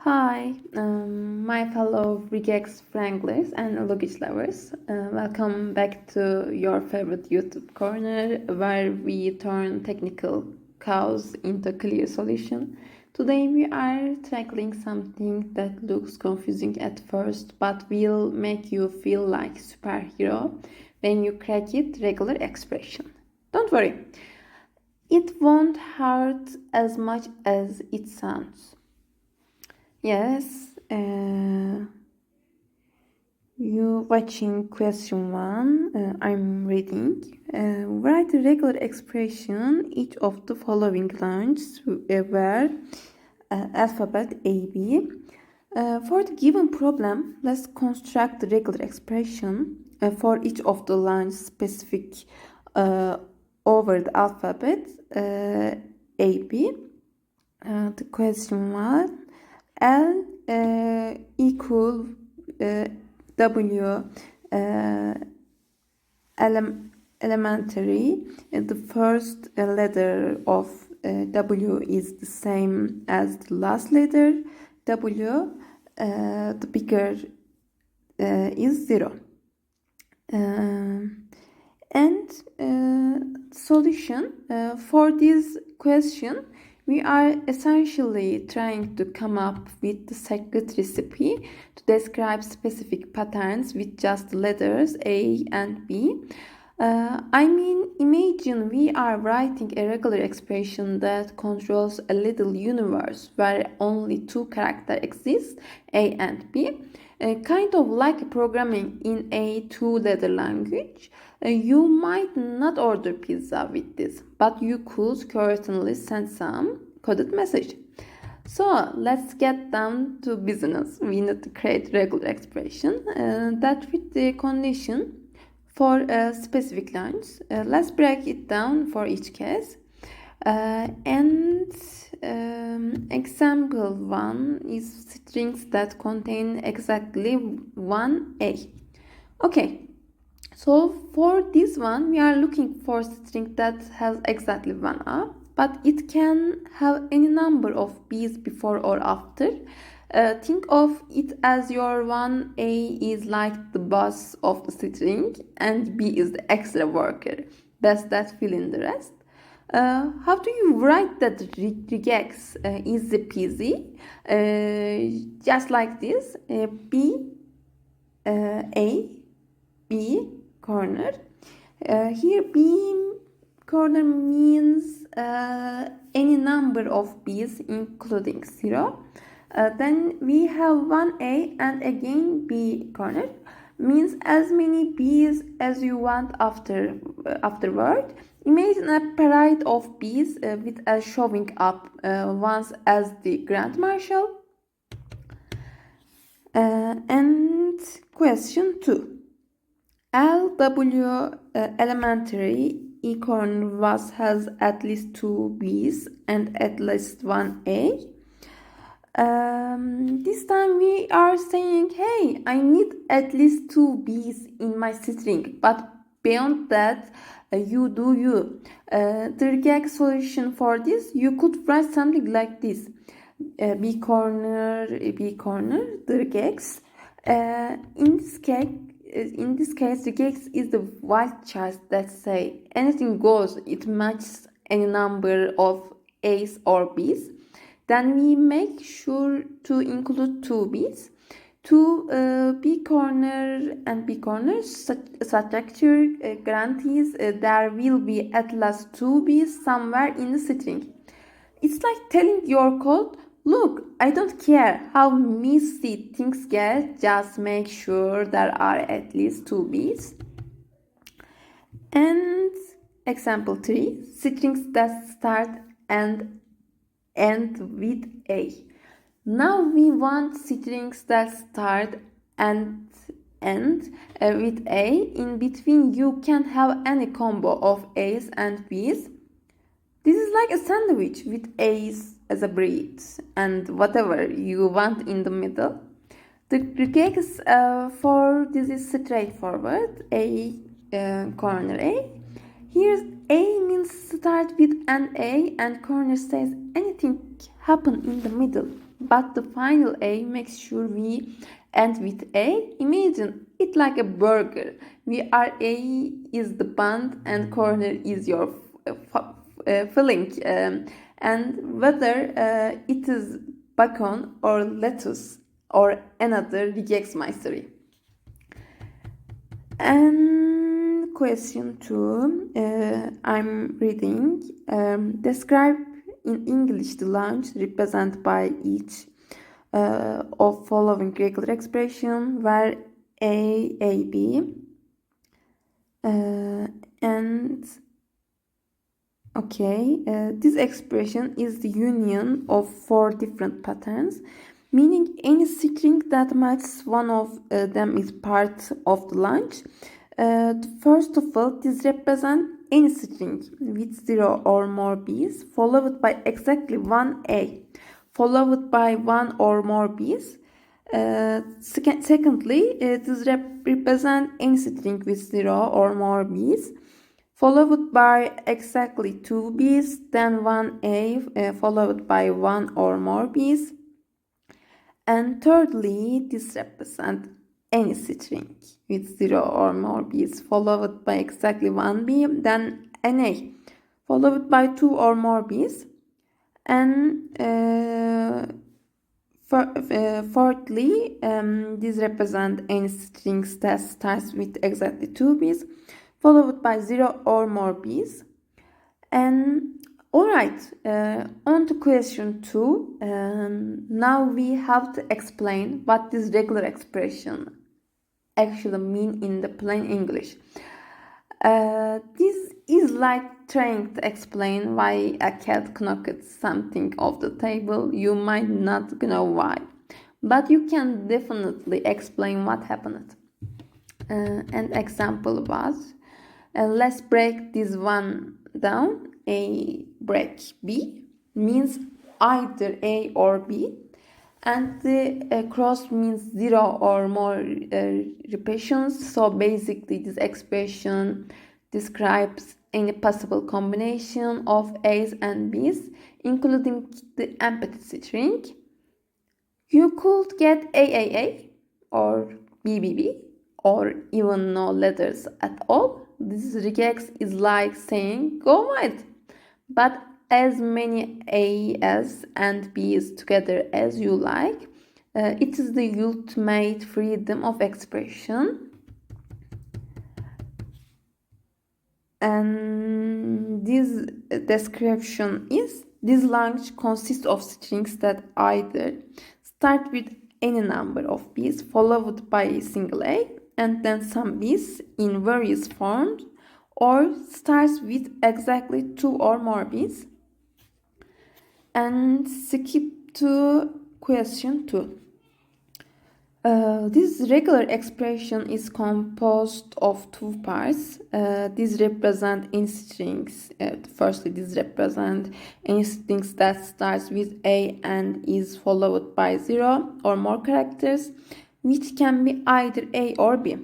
Hi, my fellow regex wranglers and luggage lovers. Welcome back to your favorite YouTube corner where we turn technical chaos into clear solution. Today we are tackling something that looks confusing at first but will make you feel like superhero when you crack it regular expression. Don't worry, it won't hurt as much as it sounds. Yes, you watching question one. I'm reading. Write a regular expression. Each of the following lines were alphabet A, B. For the given problem, let's construct the regular expression for each of the lines specific over the alphabet A, B. The question one. L equal W elementary. The first letter of W is the same as the last letter. W, the bigger is 0. And solution for this question, we are essentially trying to come up with the secret recipe to describe specific patterns with just letters A and B. Imagine we are writing a regular expression that controls a little universe where only two characters exist, A and B. Kind of like programming in a two-letter language. You might not order pizza with this, but you could certainly send some coded message. So let's get down to business. We need to create regular expression that fit the condition for specific lines. Let's break it down for each case. Example 1 is strings that contain exactly one A. Okay, so for this one, we are looking for a string that has exactly one A, but it can have any number of B's before or after. Think of it as your 1A is like the boss of the string and B is the extra worker. Best that fill in the rest. How do you write that regex? Easy peasy. Just like this. B, A, B, corner. Here B corner means any number of B's including 0. Then we have 1A and again B corner means as many B's as you want afterward. Imagine a parade of bees with a showing up once as the Grand Marshal. And question 2. LW elementary econ was has at least 2 B's and at least 1 A. This time we are saying, hey, I need at least 2 B's in my string, but beyond that, you do you. The regex solution for this, you could write something like this. B corner, the regex. In this case, regex is the white chart that say anything goes. It matches any number of A's or B's. Then we make sure to include 2 B's. To B corner and B corner structure guarantees there will be at least 2 B's somewhere in the string. It's like telling your code, look, I don't care how messy things get, just make sure there are at least 2 B's. And example 3, strings that start and end with A. Now we want strings that start and end with A. In between you can have any combo of A's and B's. This is like a sandwich with A's as a bread and whatever you want in the middle. The regex for this is straightforward. A corner A. Here A means start with an A and corner says anything happen in the middle. but the final A makes sure we end with A. Imagine it like a burger. Where A is the bun and corner is your filling. And whether it is bacon or lettuce or another rejects my theory. And question 2, I'm reading. Describe in English the lunch represented by each of following regular expression where A, B, and okay, this expression is the union of 4 different patterns, meaning any string that matches one of them is part of the lunch. First of all, this represents any string with 0 or more B's, followed by exactly one A, followed by one or more B's. Secondly, this represents any string with 0 or more B's, followed by exactly 2 B's, then one A, followed by one or more B's. And thirdly, this represents any string with 0 or more B's, followed by exactly one B, then an A, followed by 2 or more B's. And fourthly, this represents any strings that starts with exactly 2 B's, followed by 0 or more B's. And alright, on to question 2. Now we have to explain what this regular expression actually mean in the plain English. This is like trying to explain why a cat knocked something off the table. You might not know why, but you can definitely explain what happened. An example was, let's break this one down. A break B means either A or B, and the cross means 0 or more repetitions. So basically this expression describes any possible combination of A's and B's, including the empty string. You could get AAA or BBB or even no letters at all. This regex is like saying go wide, but as many A's and B's together as you like. It is the ultimate freedom of expression. And this description is, this language consists of strings that either start with any number of B's followed by a single A and then some B's in various forms, or starts with exactly 2 or more B's. And skip to question 2. This regular expression is composed of 2 parts. These represent any strings. Firstly, these represent any strings that starts with A and is followed by 0 or more characters, which can be either A or B.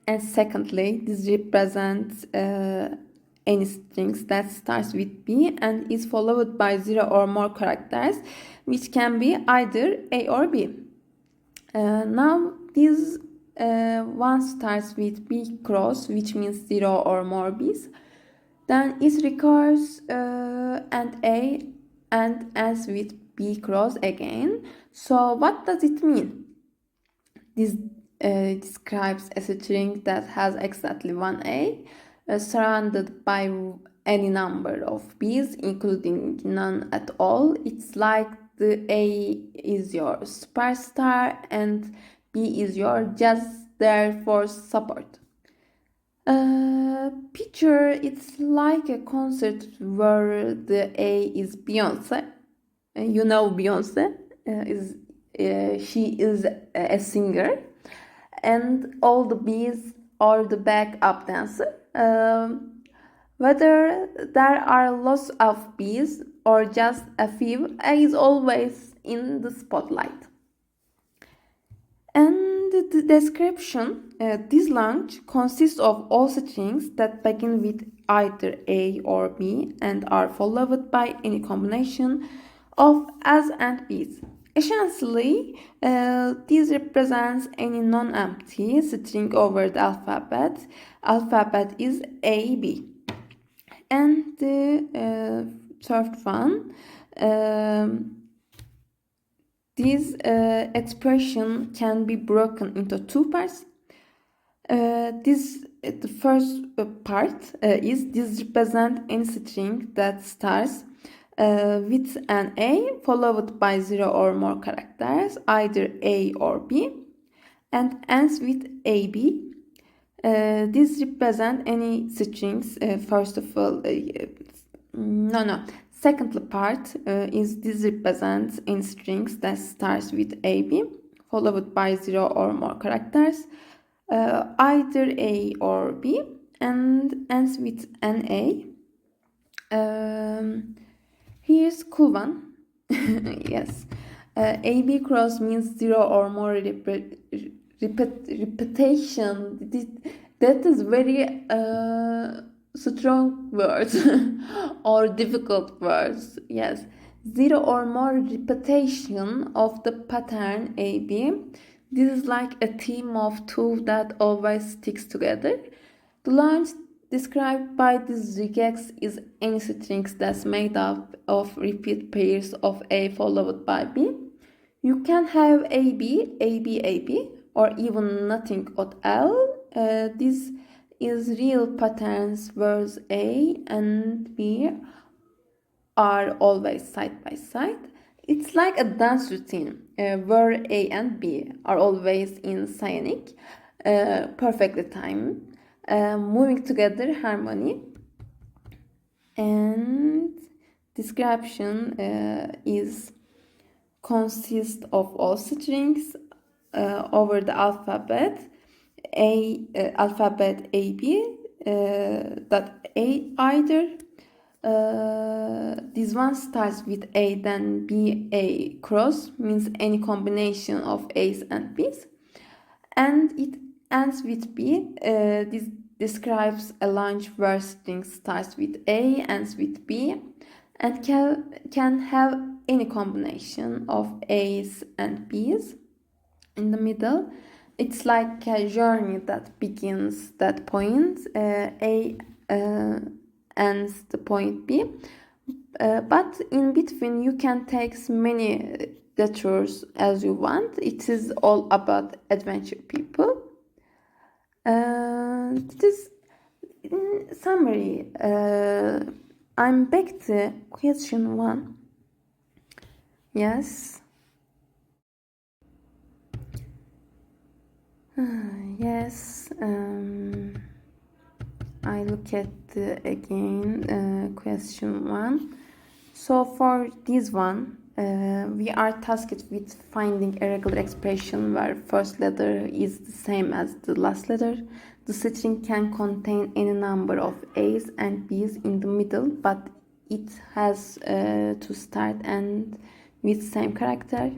And secondly, this represents any strings that starts with B and is followed by 0 or more characters, which can be either A or B. Now this one starts with B cross, which means 0 or more B's. Then it recurs and A and ends with B cross again. So what does it mean? This describes a string that has exactly one A, surrounded by any number of B's, including none at all. It's like the A is your superstar and B is your just there for support. Picture it's like a concert where the A is Beyonce. You know Beyonce she is a singer, and all the B's are the backup dancer. Whether there are lots of B's or just a few, A is always in the spotlight. And the description, this language consists of all strings that begin with either A or B and are followed by any combination of A's and B's. Essentially, this represents any non-empty string over the alphabet. Alphabet is A, B. And the third one, this expression can be broken into two parts. The first part is this represent any string that starts with an A followed by 0 or more characters, either A or B, and ends with AB. This represent any strings. First of all, Second part is this represents any strings that starts with AB followed by 0 or more characters, either A or B, and ends with an A. Here's cool one. Yes. AB cross means 0 or more repetition. That is very strong words or difficult words. Yes. 0 or more repetition of the pattern AB. This is like a team of two that always sticks together. The lines described by this regex is any strings that's made up of repeat pairs of A followed by B. You can have AB, AB, AB, or even nothing at all. This is real patterns where A and B are always side by side. It's like a dance routine where A and B are always in synchronic, perfectly timed, moving together harmony. And description is consists of all strings over the alphabet alphabet AB that A either this one starts with A then B A cross means any combination of A's and B's, and it ends with B. This describes a line where string starts with A, ends with B, and can have any combination of A's and B's in the middle. It's like a journey that begins that point A ends the point B, but in between you can take as many detours as you want. It is all about adventure, people. This in summary, I'm back to question 1. Yes. Yes. I look at again question 1. So for this one, we are tasked with finding a regular expression where first letter is the same as the last letter. The string can contain any number of A's and B's in the middle, but it has to start and with same character.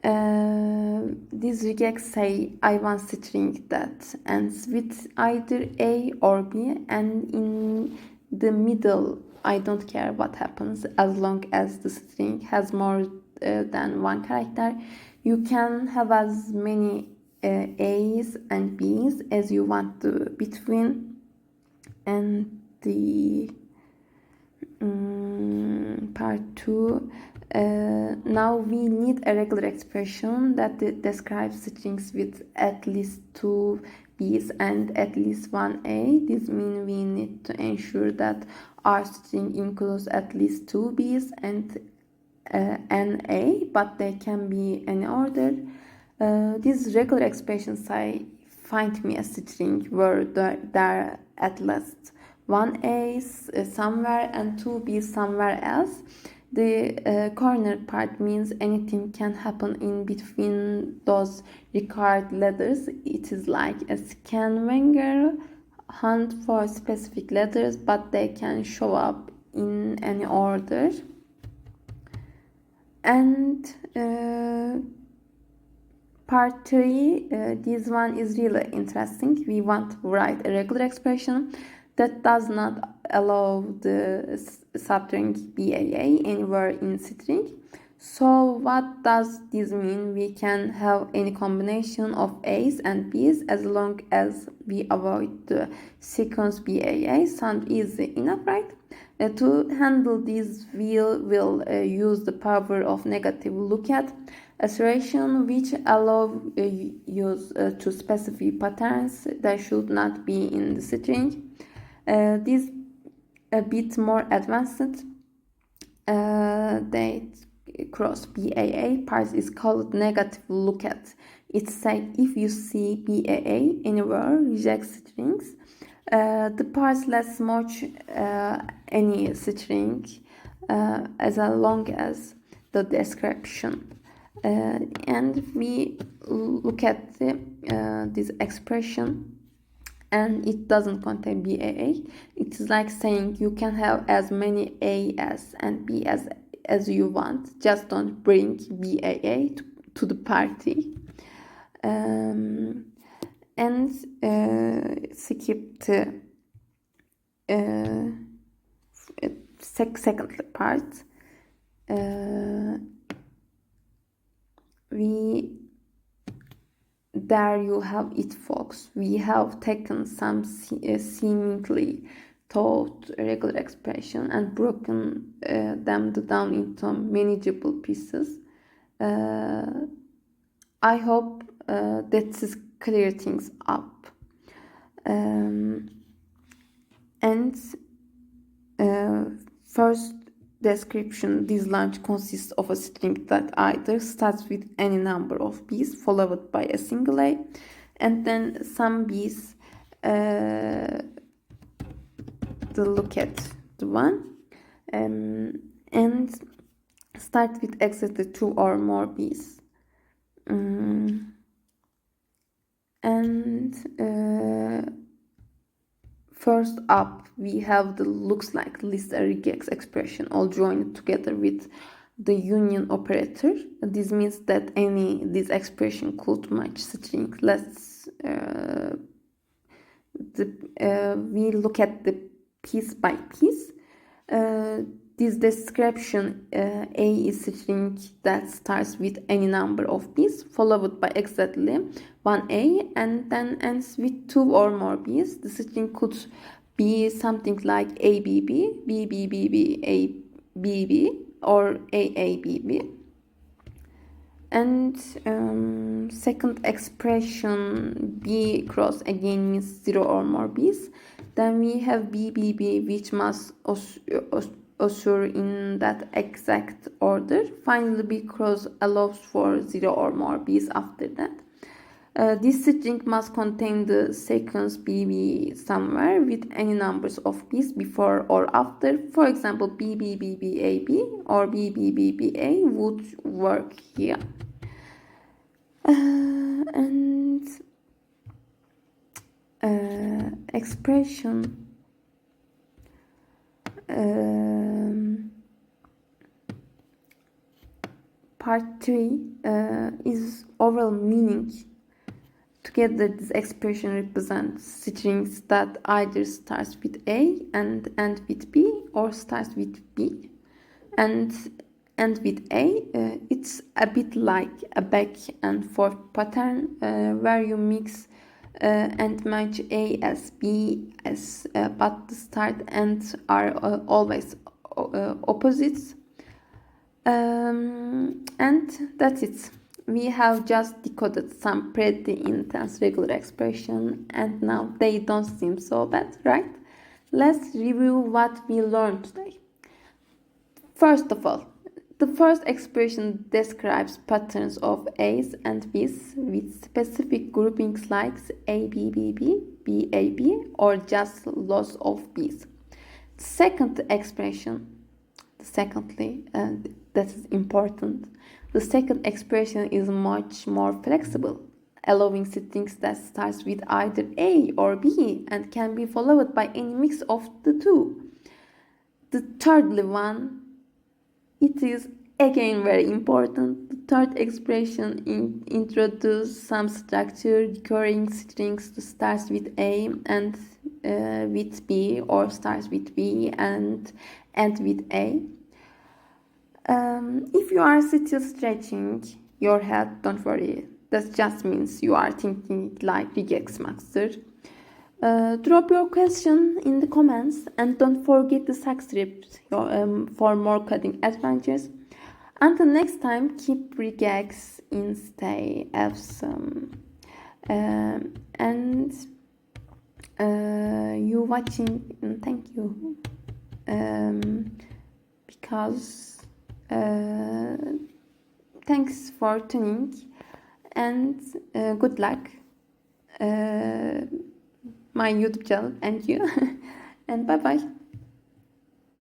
These regex say I want string that ends with either A or B, and in the middle I don't care what happens as long as the string has more than one character. You can have as many A's and B's as you want to between. And the part 2, now we need a regular expression that describes strings with at least 2 B's and at least 1 A. This means we need to ensure that our string includes at least 2 B's and an A, but they can be any order. These regular expressions say find me a string where there are at least 1 A somewhere and 2 B's somewhere else. The corner part means anything can happen in between those required letters. It is like a scavenger hunt for specific letters, but they can show up in any order. And part 3, this one is really interesting. We want to write a regular expression that does not allow the substring BAA anywhere in string. So what does this mean? We can have any combination of A's and B's as long as we avoid the sequence BAA. Sound easy enough, right? To handle this, we will use the power of negative lookup assertion, which allow use to specify patterns that should not be in the string. This a bit more advanced. That cross BAA part is called negative lookup. It's said if you see BAA anywhere, reject strings. The parts let's merge any string as long as the description. And we look at this expression, and it doesn't contain BAA. It is like saying you can have as many AS and B as you want. Just don't bring BAA to the party. And skip the second part. There you have it, folks. We have taken some seemingly taught regular expression and broken them down into manageable pieces. I hope that is clear things up. First description, this launch consists of a string that either starts with any number of b's followed by a single a, and then some b's, the look at the one, and start with exactly 2 or more b's. First up, we have the looks like list a regex expression all joined together with the union operator. This means that this expression could match string. We look at the piece by piece. This description, A is string that starts with any number of b's followed by exactly 1a and then ends with 2 or more b's. The string could be something like ABB, BBBB, ABB, or AABB. And second expression, B cross again means 0 or more b's. Then we have BBB, which must occur in that exact order. Finally, B cross allows for 0 or more b's after that. This string must contain the sequence BB somewhere with any numbers of b's before or after. For example, BBBBAB or BBBBA would work here. And expression part 3 is overall meaning. Together, this expression represents strings that either starts with A and end with B, or starts with B and end with A. It's a bit like a back and forth pattern where you mix and match A as B as but the start and end are always opposites. And that's it. We have just decoded some pretty intense regular expression, and now they don't seem so bad, right? Let's review what we learned today. First of all, the first expression describes patterns of A's and B's with specific groupings like ABBB, BAB, or just loss of B's. The second expression, that is important. The second expression is much more flexible, allowing strings that starts with either A or B and can be followed by any mix of the two. The thirdly one, it is again very important. The third expression introduces some structure, recurring strings to starts with A and with B, or starts with B and end with A. If you are still stretching your head, don't worry. That just means you are thinking like Regex Master. Drop your question in the comments and don't forget the subscribe for more coding adventures. Until next time, keep Regex and stay awesome. And you watching, thank you. Because thanks for tuning and good luck my YouTube channel and you and bye bye.